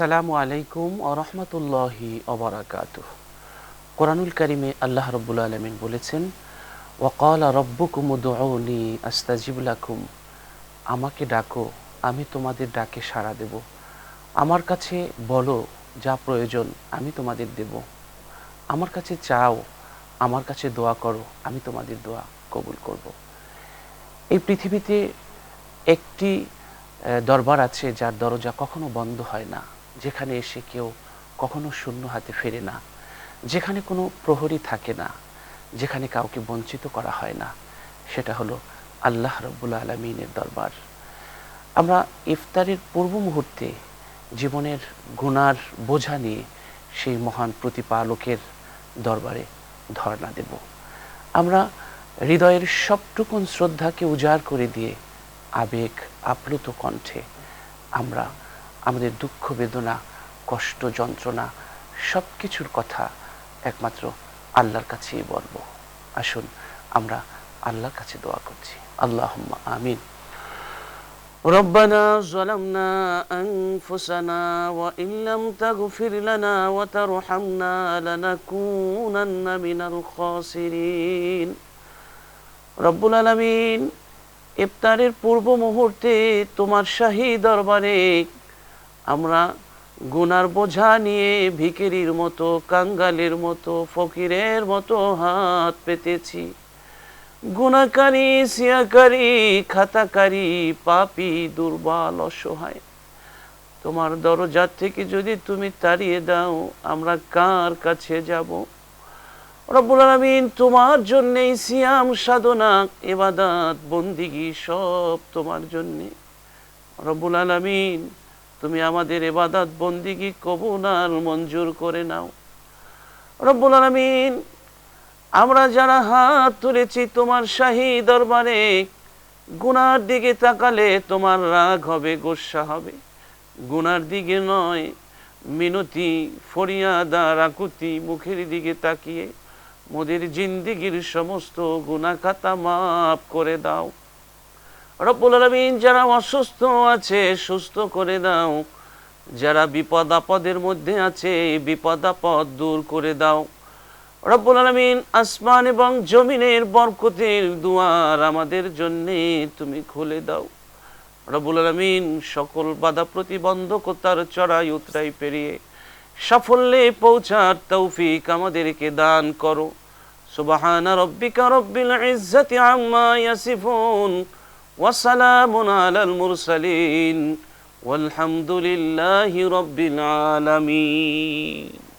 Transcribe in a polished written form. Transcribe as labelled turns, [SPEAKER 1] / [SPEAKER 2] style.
[SPEAKER 1] আসসালামু আলাইকুম ওয়া রাহমাতুল্লাহি ওয়া বারাকাতুহু। কোরআনুল কারীমে আল্লাহ রাব্বুল আলামিন বলেছেন, ওয়া ক্বালা রাব্বুকুম উদউনি আস্তাজিব লাকুম। আমাকে ডাকো, আমি তোমাদের ডাকে সাড়া দেব। আমার কাছে বলো যা প্রয়োজন, আমি তোমাদের দেব। আমার কাছে চাও, আমার কাছে দোয়া করো, আমি তোমাদের দোয়া কবুল করব। এই পৃথিবীতে একটি দরবার আছে যার দরজা কখনো বন্ধ হয় না, যেখানে এসে কেউ কখনো শূন্য হাতে ফেরে না, যেখানে কোনো প্রহরী থাকে না, যেখানে কাউকে বঞ্চিত করা হয় না। সেটা হলো আল্লাহ রাব্বুল আলামিনের দরবার। আমরা ইফতারের পূর্ব মুহূর্তে জীবনের গুনার বোঝা নিয়ে সেই মহান প্রতিপালকের দরবারে ধর্ণা দেব। আমরা হৃদয়ের সবটুকুন শ্রদ্ধাকে উজাড় করে দিয়ে আবেগ আপ্লুত কণ্ঠে আমরা আমাদের দুঃখ বেদনা কষ্ট যন্ত্রণা সব কিছুর কথা একমাত্র আল্লাহর কাছেই বলবো। আসুন আমরা আল্লাহর কাছে দোয়া করছি। আল্লাহুম্মা আমিন। ربنا ظلمنا أنفسنا وإن لم تغفر لنا وترحمنا لنكونن من الخاسرين। রব্বুল আলামিন, ইফতারের পূর্ব মুহূর্তে তোমার শাহী দরবারে আমরা গুনার বোঝা নিয়ে ভিখিরির মতো, কাঙ্গালের মতো, ফকিরের মতো হাত পেতেছি। গুনাহকারী, সিয়াকারী, খাতাকারী, পাপী, দুর্বল, অসহায়। তোমার দরজা থেকে যদি তুমি তাড়িয়ে দাও, আমরা কার কাছে যাব? রব্বুল আলামিন, তোমার জন্যেই সিয়াম, সাধনা, ইবাদত, বন্দিগি সব তোমার জন্যে। রব্বুল আলামিন, তুমি আমাদের ইবাদত বন্দিগি কবুল আর মঞ্জুর করে নাও। রব্বুল আলামিন, আমরা যারা হাত তুলেছি তোমার শাহী দরবারে, গুনার দিকে তাকালে তোমার রাগ হবে, গোসা হবে। গুনার দিকে নয়, মিনতি, ফরিয়াদ আর আকুতি মুখের দিকে তাকিয়ে মোদের জিন্দিগির সমস্ত গুনাহ খাতা মাফ করে দাও। রব্বুল আলামিন, যারা অসুস্থ আছে সুস্থ করে দাও। যারা বিপদ আপদের মধ্যে আছে বিপদ আপদ দূর করে দাও। রব্বুল আলামিন, আসমান এবং জমিনের বরকতের দুয়ার আমাদের জন্যে তুমি খুলে দাও। রব্বুল আলামিন, সকল বাধা প্রতিবন্ধকতার চড়াই উতরাই পেরিয়ে সাফল্যে পৌঁছার তৌফিক আমাদেরকে দান করো। সুবহানা রাব্বিকা রাব্বিল ইজ্জাতি আম্মা ইয়াসিফুন ওয়া সালামুন আলাল মুরসালিন ওয়ালহামদুলিল্লাহি রাব্বিল আলামিন।